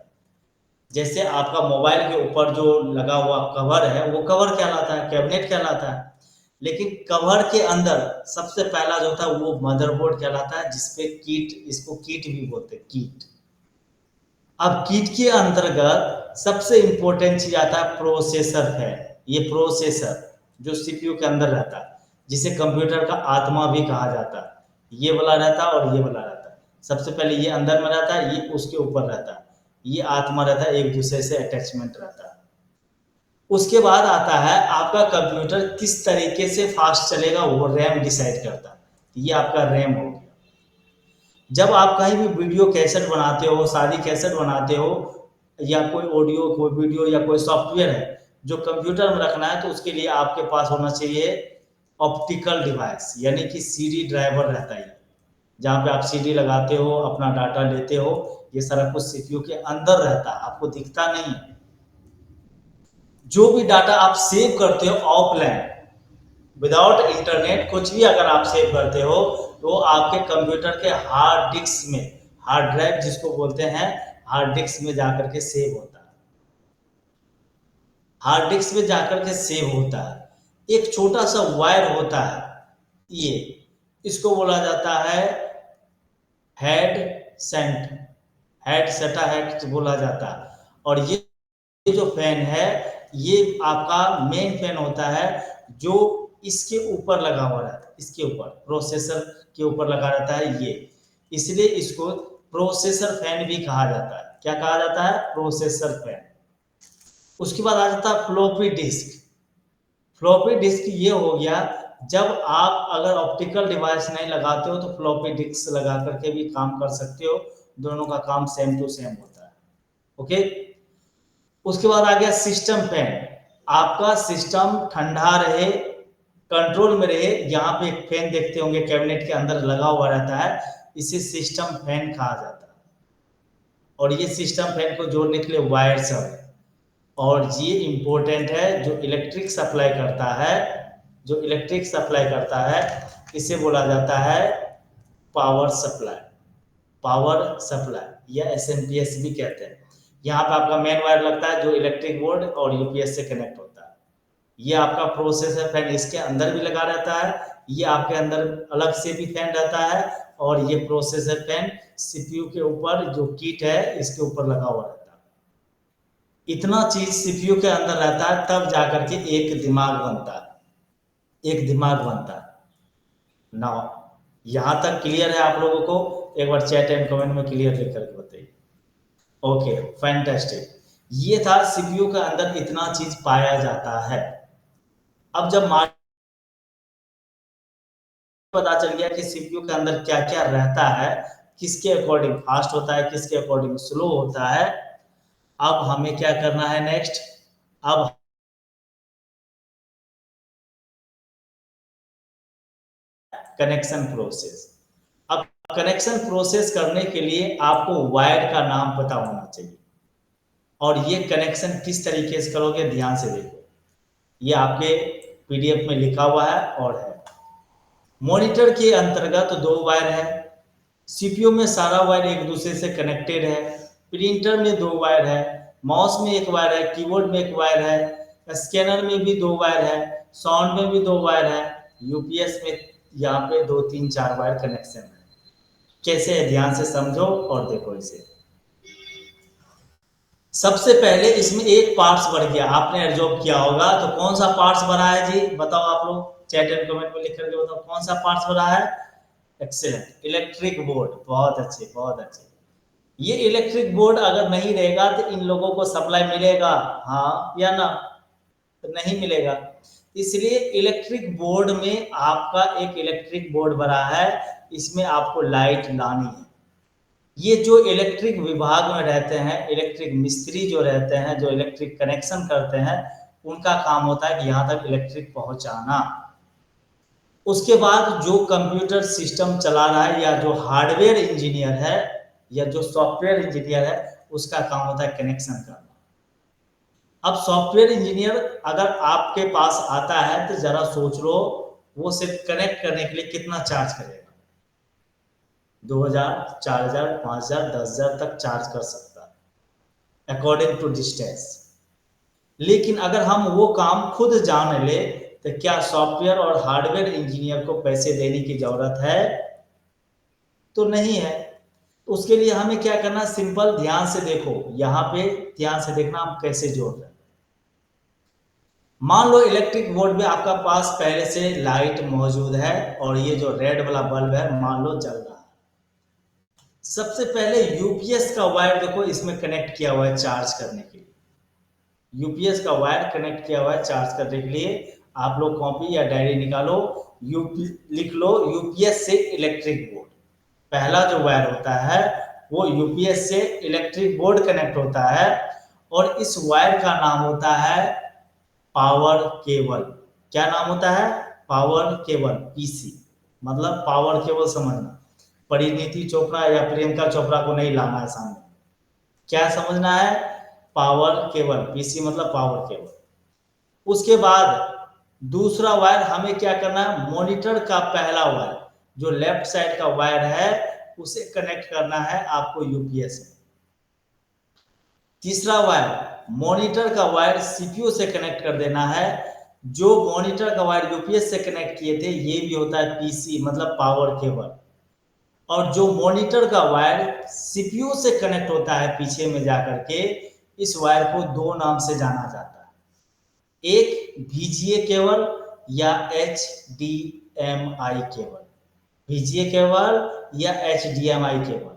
जैसे आपका मोबाइल के ऊपर जो लगा हुआ कवर है वो कवर कहलाता है, कैबिनेट कहलाता है। लेकिन कवर के अंदर सबसे पहला जो था वो मदरबोर्ड कहलाता है, जिसपे कीट, इसको कीट भी बोलते हैं, कीट। अब कीट के अंतर्गत सबसे इंपॉर्टेंट चीज आता है प्रोसेसर है। ये प्रोसेसर जो सीपीयू के अंदर रहता है, जिसे कंप्यूटर का आत्मा भी कहा जाता है, ये वाला रहता है और ये वाला रहता है। सबसे पहले ये अंदर में रहता है, ये उसके ऊपर रहता है, ये आत्मा रहता है, एक दूसरे से अटैचमेंट रहता है। उसके बाद आता है आपका कंप्यूटर किस तरीके से फास्ट चलेगा, वो रैम डिसाइड करता है। ये आपका रैम हो गया। जब आप कहीं भी वीडियो कैसेट बनाते हो, शादी कैसेट बनाते हो, या कोई ऑडियो, कोई वीडियो या कोई सॉफ्टवेयर है जो कंप्यूटर में रखना है, तो उसके लिए आपके पास होना चाहिए ऑप्टिकल डिवाइस, यानी कि सीडी ड्राइवर रहता है, जहाँ पे आप सीडी लगाते हो, अपना डाटा लेते हो। ये सारा कुछ सीपीयू के अंदर रहता है, आपको दिखता नहीं है। जो भी डाटा आप सेव करते हो ऑफलाइन, विदाउट इंटरनेट, कुछ भी अगर आप सेव करते हो तो आपके कंप्यूटर के हार्ड डिस्क में, हार्ड ड्राइव जिसको बोलते हैं, हार्ड डिस्क में जाकर के सेव होता है। हार्ड डिस्क में जाकर के सेव होता है। एक छोटा सा वायर होता है, ये, इसको बोला जाता है हेड सेंट, हेड सटा हेड बोला जाता है। और ये जो फैन है, ये आपका मेन फैन होता है, जो इसके ऊपर लगा हुआ रहता है, इसके ऊपर प्रोसेसर के ऊपर लगा रहता है ये, इसलिए इसको प्रोसेसर फैन भी कहा जाता है। क्या कहा जाता है? Processor fan. उसके बाद आ जाता है फ्लॉपी डिस्क। फ्लॉपी डिस्क ये हो गया, जब आप अगर ऑप्टिकल डिवाइस नहीं लगाते हो तो फ्लॉपी डिस्क लगा करके भी काम कर सकते हो, दोनों का काम सेम टू सेम होता है। ओके। उसके बाद आ गया सिस्टम फैन। आपका सिस्टम ठंडा रहे, कंट्रोल में रहे, यहाँ पे एक फैन देखते होंगे कैबिनेट के अंदर लगा हुआ रहता है, इसे सिस्टम फैन कहा जाता है। और ये सिस्टम फैन को जोड़ने के लिए वायर सब है। और ये इंपॉर्टेंट है, जो इलेक्ट्रिक सप्लाई करता है, जो इलेक्ट्रिक सप्लाई करता है, इसे बोला जाता है पावर सप्लाई, पावर सप्लाई या एसएमपीएस भी कहते हैं। यहाँ पे आपका मेन वायर लगता है जो इलेक्ट्रिक बोर्ड और यूपीएस से कनेक्ट होता है। ये आपका प्रोसेसर फैन इसके अंदर भी लगा रहता है, ये आपके अंदर अलग से भी फैन रहता है, और ये प्रोसेसर फैन सीपीयू के ऊपर जो किट है इसके ऊपर लगा हुआ रहता है। इतना चीज सीपीयू के अंदर रहता है, तब जाकर के एक दिमाग बनता है, एक दिमाग बनता है ना। यहां तक क्लियर है आप लोगों को? एक बार चैट एंड कमेंट में क्लियर लिख करके बताइए। Okay, fantastic. ये था सीपीयू के अंदर इतना चीज पाया जाता है। अब जब पता चल गया कि सीपीयू के अंदर क्या क्या रहता है, किसके अकॉर्डिंग फास्ट होता है, किसके अकॉर्डिंग स्लो होता है, अब हमें क्या करना है नेक्स्ट। अब कनेक्शन प्रोसेस। अब कनेक्शन प्रोसेस करने के लिए आपको वायर का नाम पता होना चाहिए, और ये कनेक्शन किस तरीके से करोगे ध्यान से देखो, ये आपके पीडीएफ में लिखा हुआ है और है। मॉनिटर के अंतर्गत दो वायर है, सीपीयू में सारा वायर एक दूसरे से कनेक्टेड है, प्रिंटर में दो वायर है, माउस में एक वायर है, कीबोर्ड में एक वायर है, स्कैनर में भी दो वायर है, साउंड में भी दो वायर है, यूपीएस में यहाँ पे दो तीन चार वायर कनेक्शन है। कैसे है ध्यान से समझो और देखो इसे। सबसे पहले इसमें एक पार्ट्स बढ़ गया, आपने ऑब्जर्व किया होगा, तो कौन सा पार्ट्स बढ़ा है जी, बताओ आप लोग चैट एंड कमेंट में लिख करके बताओ कौन सा पार्ट्स बढ़ा है। एक्सीलेंट, इलेक्ट्रिक बोर्ड, बहुत अच्छे बहुत अच्छे। ये इलेक्ट्रिक बोर्ड अगर नहीं रहेगा तो इन लोगों को सप्लाई मिलेगा, हाँ या ना, तो नहीं मिलेगा। इसलिए इलेक्ट्रिक बोर्ड में आपका एक इलेक्ट्रिक बोर्ड बना है, इसमें आपको लाइट लानी है। ये जो इलेक्ट्रिक विभाग में रहते हैं, इलेक्ट्रिक मिस्त्री जो रहते हैं, जो इलेक्ट्रिक कनेक्शन करते हैं, उनका काम होता है कि यहाँ तक इलेक्ट्रिक पहुंचाना। उसके बाद जो कंप्यूटर सिस्टम चला रहा है या जो हार्डवेयर इंजीनियर है या जो सॉफ्टवेयर इंजीनियर है, उसका काम होता है कनेक्शन करना। अब सॉफ्टवेयर इंजीनियर अगर आपके पास आता है तो जरा सोच लो, वो सिर्फ कनेक्ट करने के लिए कितना चार्ज करेगा। 2000, 4000, 5000, 10,000 तक चार्ज कर सकता है अकॉर्डिंग टू डिस्टेंस। लेकिन अगर हम वो काम खुद जान ले तो क्या सॉफ्टवेयर और हार्डवेयर इंजीनियर को पैसे देने की जरूरत है? तो नहीं है। उसके लिए हमें क्या करना, सिंपल, ध्यान से देखो, यहाँ पे ध्यान से देखना हम कैसे जोड़ रहे हैं। मान लो इलेक्ट्रिक बोर्ड में आपका पास पहले से लाइट मौजूद है और ये जो रेड वाला बल्ब है मान लो जल रहा है। सबसे पहले यूपीएस का वायर देखो इसमें कनेक्ट किया हुआ है चार्ज करने के लिए। यूपीएस का वायर कनेक्ट किया हुआ है चार्ज करने के लिए। आप लोग कॉपी या डायरी निकालो, यूपी लिख लो, यूपीएस से इलेक्ट्रिक बोर्ड। पहला जो वायर होता है वो यूपीएस से इलेक्ट्रिक बोर्ड कनेक्ट होता है, और इस वायर का नाम होता है पावर केबल। क्या नाम होता है? पावर केबल, पीसी, मतलब पावर केबल समझना। परिणीति चोपड़ा या प्रियंका चोपड़ा को नहीं लाना है सामने। क्या समझना है? पावर केबल, पीसी मतलब पावर केबल। उसके बाद दूसरा वायर हमें क्या करना है, मॉनिटर का पहला वायर जो लेफ्ट साइड का वायर है उसे कनेक्ट करना है आपको यूपीएस में। तीसरा वायर मॉनिटर का वायर सीपीयू से कनेक्ट कर देना है। जो मॉनिटर का वायर यूपीएस से कनेक्ट किए थे ये भी होता है पीसी मतलब पावर केबल। और जो मॉनिटर का वायर सीपीयू से कनेक्ट होता है पीछे में जाकर के, इस वायर को दो नाम से जाना जाता है, एक VGA केबल या HDMI केबल। VGA केबल या HDMI केबल।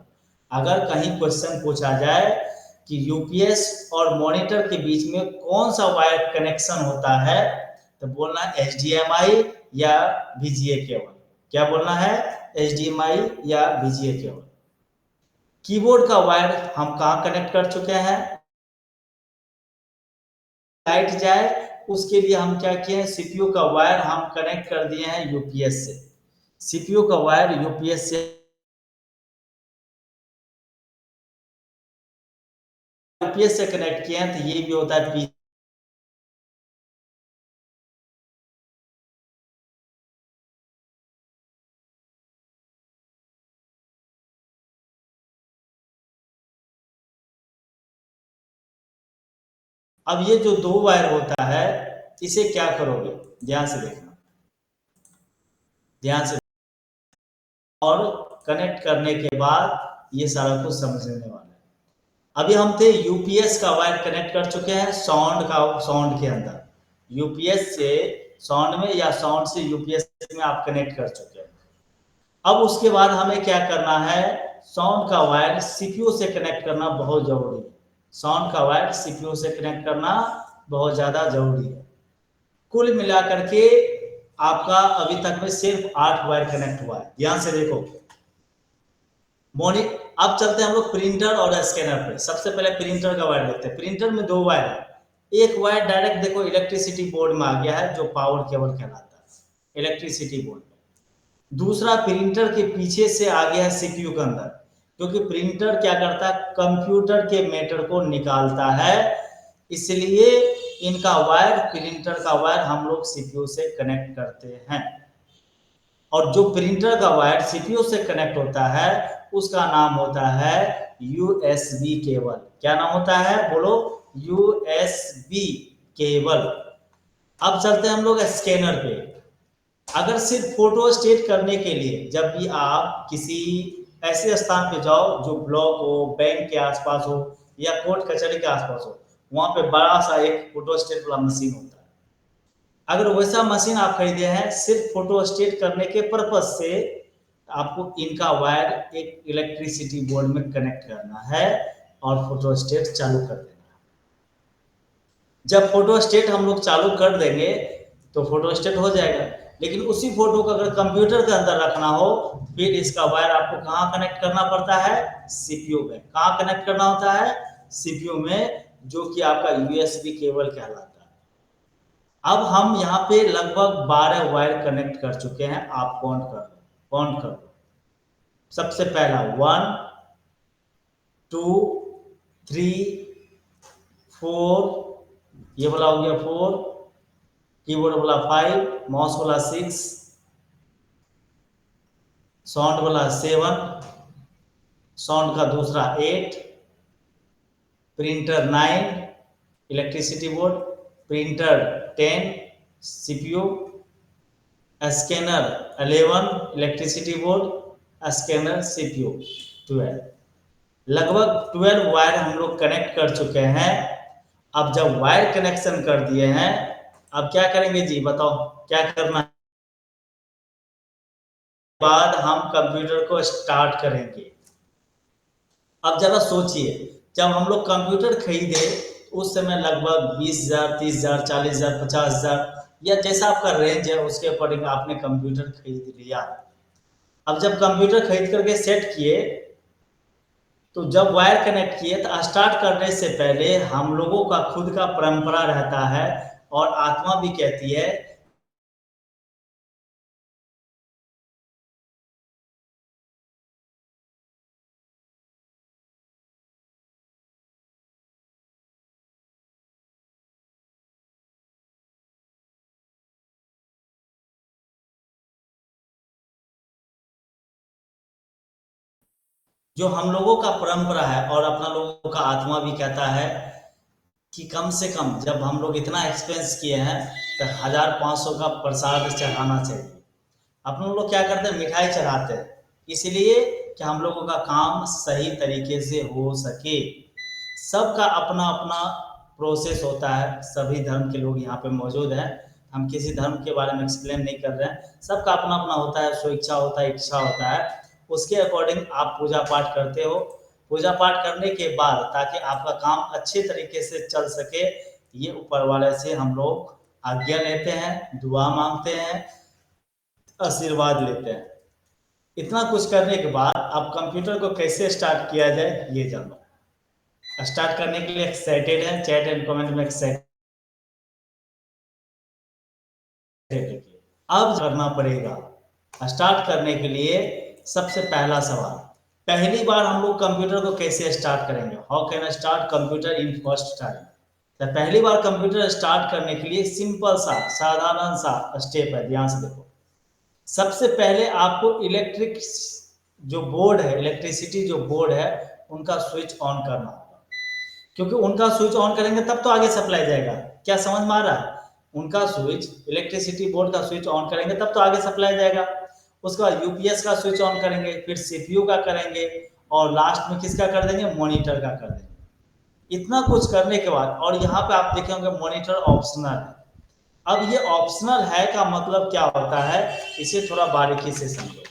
अगर कहीं क्वेश्चन पूछा जाए कि यूपीएस और मॉनिटर के बीच में कौन सा वायर कनेक्शन होता है, तो बोलना है HDMI या VGA केबल। क्या बोलना है? HDMI या VGA केबल। कीबोर्ड का वायर हम कहाँ कनेक्ट कर चुके हैं? लाइट जाए उसके लिए हम क्या किए हैं, सीपीयू का वायर हम कनेक्ट कर दिए हैं यूपीएस से। सीपीयू का वायर यूपीएस से कनेक्ट किए हैं, तो ये भी होता है पी। अब ये जो दो वायर होता है इसे क्या करोगे, ध्यान से देखना, ध्यान से। और कनेक्ट करने के बाद ये सारा कुछ समझने वाला है। अभी हम थे यूपीएस का वायर कनेक्ट कर चुके हैं साउंड के अंदर, यूपीएस से साउंड में या साउंड से यूपीएस में आप कनेक्ट कर चुके हैं। अब उसके बाद हमें क्या करना है, साउंड का वायर सीपीयू से कनेक्ट करना बहुत जरूरी है। साउंड का वायर सीपीयू से कनेक्ट करना बहुत ज्यादा जरूरी है। कुल मिलाकर के आपका अभी तक में सिर्फ 8 वायर कनेक्ट हुआ है। ध्यान से देखो मोनी। अब चलते हैं हम लोग प्रिंटर और स्कैनर पे। सबसे पहले प्रिंटर का वायर देखते हैं। प्रिंटर में 2 वायर है। एक वायर डायरेक्ट देखो इलेक्ट्रिसिटी बोर्ड में आ गया है, जो पावर केबल कहलाता है, इलेक्ट्रिसिटी बोर्ड में। दूसरा प्रिंटर के पीछे से आ गया है सीपीयू के अंदर, क्योंकि प्रिंटर क्या करता है, कंप्यूटर के मैटर को निकालता है, इसलिए इनका वायर, प्रिंटर का वायर हम लोग सीपीयू से कनेक्ट करते हैं। और जो प्रिंटर का वायर सीपीयू से कनेक्ट होता है उसका नाम होता है यूएसबी केबल। क्या नाम होता है, बोलो, यूएसबी केबल। अब चलते हैं हम लोग स्कैनर पे। अगर सिर्फ फोटो स्टेट करने के लिए जब भी आप किसी ऐसे स्थान पे जाओ जो ब्लॉक हो, बैंक के आसपास हो या कोर्ट कचहरी के आसपास हो, वहां पे बड़ा सा एक फोटो स्टेट वाला मशीन होता है। अगर वैसा मशीन आप खरीदे हैं सिर्फ फोटो स्टेट करने के पर्पज से, आपको इनका वायर एक इलेक्ट्रिसिटी बोर्ड में कनेक्ट करना है और फोटो स्टेट चालू कर देना है। जब फोटो स्टेट हम लोग चालू कर देंगे तो फोटो स्टेट हो जाएगा। लेकिन उसी फोटो को अगर कंप्यूटर के अंदर रखना हो, फिर इसका वायर आपको कहाँ कनेक्ट करना पड़ता है, सीपीयू में। कहाँ कनेक्ट करना होता है, सीपीयू में, जो कि आपका यूएसबी केबल कहलाता है। अब हम यहाँ पे लगभग 12 वायर कनेक्ट कर चुके हैं। आप काउंट कर लो, काउंट कर लो। सबसे पहला 1 2 3 4, ये वाला हो गया 4, कीबोर्ड वाला 5, माउस वाला 6, साउंड वाला 7, साउंड का दूसरा 8, printer 9, electricity board, printer 10, CPU, scanner 11, electricity board, scanner CPU 12। लगभग 12 वायर हम लोग कनेक्ट कर चुके हैं। अब जब वायर कनेक्शन कर दिए हैं, अब क्या करेंगे जी, बताओ क्या करना है। बाद हम कंप्यूटर को स्टार्ट करेंगे। अब जरा सोचिए, जब हम लोग कंप्यूटर खरीदे उस समय लगभग 20,000, 30,000, 40,000, 50,000 या जैसा आपका रेंज है उसके अकॉर्डिंग आपने कंप्यूटर खरीद लिया। अब जब कंप्यूटर खरीद करके सेट किए, तो जब वायर कनेक्ट किए तो स्टार्ट करने से पहले हम लोगों का खुद का परंपरा रहता है और आत्मा भी कहती है जो हम लोगों का परंपरा है और अपना लोगों का आत्मा भी कहता है कि कम से कम जब हम लोग इतना एक्सपेंस किए हैं तो 1,500 का प्रसाद चढ़ाना चाहिए। अपन लोग क्या करते हैं, मिठाई चढ़ाते हैं, इसलिए कि हम लोगों का काम सही तरीके से हो सके। सबका अपना अपना प्रोसेस होता है। सभी धर्म के लोग यहाँ पे मौजूद हैं। हम किसी धर्म के बारे में एक्सप्लेन नहीं कर रहे हैं। सबका अपना अपना होता है, स्वेच्छा होता है, इच्छा होता है, उसके अकॉर्डिंग आप पूजा पाठ करते हो। पूजा पाठ करने के बाद ताकि आपका काम अच्छे तरीके से चल सके, ये ऊपर वाले से हम लोग आज्ञा लेते हैं, दुआ मांगते हैं, आशीर्वाद लेते हैं। इतना कुछ करने के बाद अब कंप्यूटर को कैसे स्टार्ट किया जाए ये जानो। स्टार्ट करने के लिए एक्साइटेड है, चैट एंड कमेंट में एक्साइटेड। अब करना पड़ेगा। स्टार्ट करने के लिए सबसे पहला सवाल, पहली बार हम लोग कंप्यूटर को कैसे स्टार्ट करेंगे, how can start computer in first time. तो पहली बार कंप्यूटर स्टार्ट करने के लिए सिंपल सा साधारण सा स्टेप है, ध्यान से देखो। सबसे पहले आपको इलेक्ट्रिक जो बोर्ड है, इलेक्ट्रिसिटी जो बोर्ड है, उनका स्विच ऑन करना होगा। क्योंकि उनका स्विच ऑन करेंगे तब तो आगे सप्लाई जाएगा। क्या समझ में आ रहा है, उनका स्विच, इलेक्ट्रिसिटी बोर्ड का स्विच ऑन करेंगे तब तो आगे सप्लाई जाएगा। उसके बाद यूपीएस का स्विच ऑन करेंगे, फिर सीपीयू का करेंगे और लास्ट में किसका कर देंगे, मॉनिटर का कर देंगे। इतना कुछ करने के बाद, और यहाँ पे आप देखेंगे मॉनिटर ऑप्शनल है। अब ये ऑप्शनल है का मतलब क्या होता है, इसे थोड़ा बारीकी से समझो।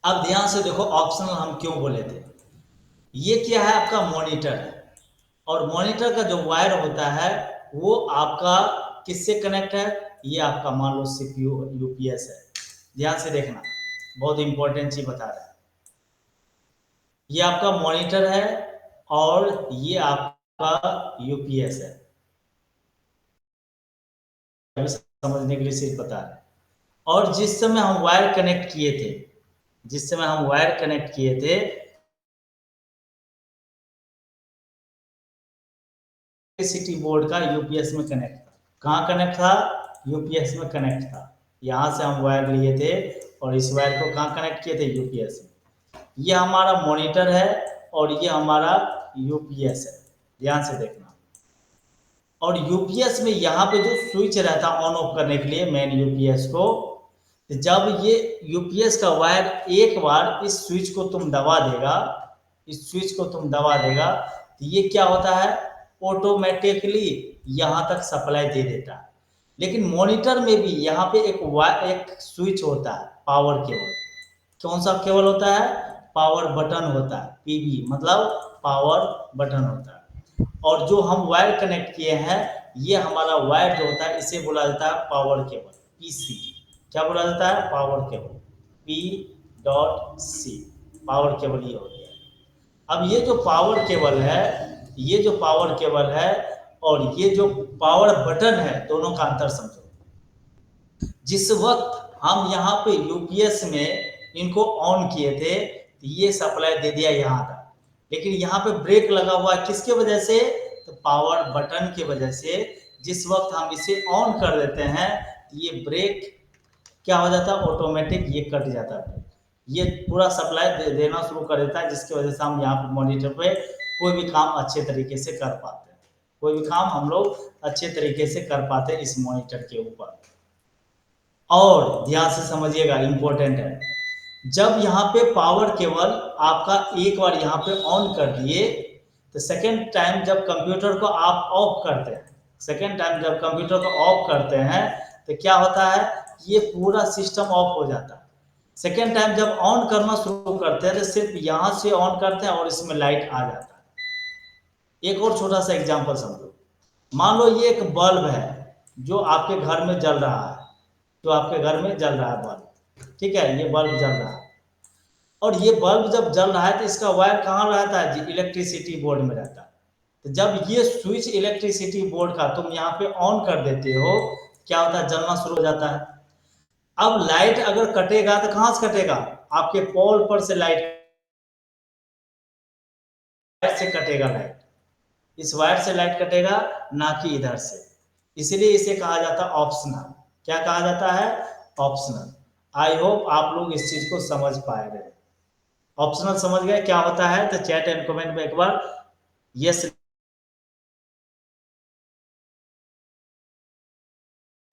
अब ध्यान से देखो, ऑप्शनल हम क्यों बोले थे। ये क्या है, आपका मॉनिटर है, और मॉनिटर का जो वायर होता है वो आपका किससे कनेक्ट है, ये आपका मान लो सीपीयू यूपीएस है। ध्यान से देखना, बहुत इंपॉर्टेंट चीज बता रहा है। ये आपका मॉनिटर है और ये आपका यूपीएस है, समझने के लिए सिर्फ बता रहे हैं। और जिस समय हम वायर कनेक्ट किए थे, जिस समय हम वायर कनेक्ट किए थे, इलेक्ट्रिसिटी बोर्ड का यूपीएस में कनेक्ट था। कहाँ कनेक्ट था, यूपीएस में कनेक्ट था। यहाँ से हम वायर लिए थे और इस वायर को कहाँ कनेक्ट किए थे, यूपीएस में। ये हमारा मॉनिटर है और ये हमारा यूपीएस है, ध्यान से देखना। और यूपीएस में यहाँ पे जो स्विच रहता है ऑन ऑफ करने के लिए मेन यूपीएस को, जब ये यूपीएस का वायर एक बार इस स्विच को तुम दबा देगा, इस स्विच को तुम दबा देगा, तो ये क्या होता है, ऑटोमेटिकली यहाँ तक सप्लाई दे देता है। लेकिन मॉनिटर में भी यहाँ पे एक स्विच होता है, पावर केबल। कौन सा केबल होता है, पावर बटन होता है, पीबी मतलब पावर बटन होता है। और जो हम वायर कनेक्ट किए हैं, ये हमारा वायर जो होता है इसे बोला जाता है पावर केबल, पीसी। क्या बोला जाता है, power cable, P dot C, power cable ये हो गया। अब ये जो पावर केबल है, ये जो पावर केबल है और ये जो पावर बटन है, दोनों का अंतर समझो। जिस वक्त हम यहाँ पे यूपीएस में इनको ऑन किए थे, तो ये सप्लाई दे दिया यहाँ तक, लेकिन यहाँ पे ब्रेक लगा हुआ है किसके वजह से, तो पावर बटन की वजह से। जिस वक्त हम इसे ऑन कर देते हैं, ये ब्रेक क्या हो जाता है, ऑटोमेटिक ये कट जाता है, ये पूरा सप्लाई देना शुरू कर देता है, जिसकी वजह से हम यहाँ पे मॉनिटर पे कोई भी काम अच्छे तरीके से कर पाते हैं, कोई भी काम हम लोग अच्छे तरीके से कर पाते हैं इस मॉनिटर के ऊपर। और ध्यान से समझिएगा, इंपॉर्टेंट है, जब यहाँ पे पावर केबल आपका एक बार यहाँ पे ऑन कर दिए, तो सेकेंड टाइम जब कंप्यूटर को आप ऑफ करते हैं, सेकेंड टाइम जब कंप्यूटर को ऑफ करते हैं, तो क्या होता है, ये पूरा सिस्टम ऑफ हो जाता है। सेकेंड टाइम जब ऑन करना शुरू करते हैं, तो सिर्फ यहाँ से ऑन करते हैं और इसमें लाइट आ जाता है। एक और छोटा सा एग्जाम्पल समझो, मान लो ये एक बल्ब है जो आपके घर में जल रहा है, जो आपके घर में जल रहा है बल्ब, ठीक है, ये बल्ब जल रहा है। और ये बल्ब जब जल रहा है तो इसका वायर कहाँ रहता है जी, इलेक्ट्रिसिटी बोर्ड में रहता है। तो जब ये स्विच इलेक्ट्रिसिटी बोर्ड का तुम यहाँ पे ऑन कर देते हो, क्या होता है, जलना शुरू हो जाता है। अब लाइट अगर कटेगा तो कहाँ से कटेगा, आपके पोल पर से लाइट से कटेगा, लाइट इस वायर से लाइट कटेगा, ना कि इधर से। इसलिए इसे कहा जाता है ऑप्शनल। क्या कहा जाता है, ऑप्शनल। आई होप आप लोग इस चीज को समझ पाए गए। ऑप्शनल समझ गए क्या होता है, तो चैट एंड कमेंट में एक बार यस।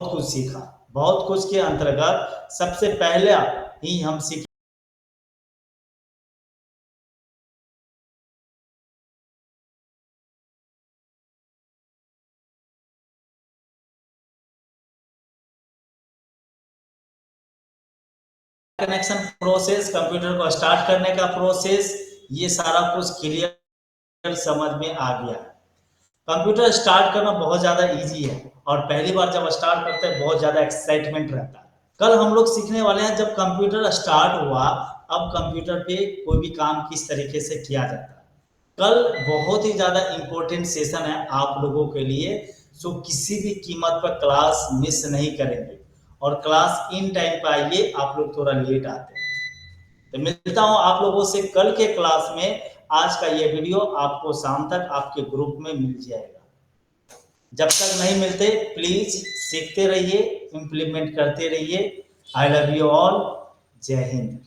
बहुत कुछ सीखा, बहुत कुछ के अंतर्गत सबसे पहले ही हम सीखे कनेक्शन प्रोसेस, कंप्यूटर को स्टार्ट करने का प्रोसेस, ये सारा कुछ क्लियर समझ में आ गया। कंप्यूटर स्टार्ट करना बहुत ज़्यादा इजी है, और पहली बार जब स्टार्ट करते हैं बहुत ज़्यादा एक्साइटमेंट रहता है। कल हम लोग सीखने वाले हैं जब कंप्यूटर स्टार्ट हुआ, अब कंप्यूटर पे कोई भी काम किस तरीके से किया जाता है। कल बहुत ही ज़्यादा इम्पोर्टेंट सेशन है आप लोगों के लिए, सो किसी भी कीमत पर क्लास मिस नहीं करेंगे, और क्लास इन टाइम पर आइए, आप लोग थोड़ा लेट आते हैं। तो मिलता हूँ आप लोगों से कल के क्लास में। आज का ये वीडियो आपको शाम तक आपके ग्रुप में मिल जाएगा। जब तक नहीं मिलते, प्लीज सीखते रहिए, इंप्लीमेंट करते रहिए। I love you all. जय हिंद।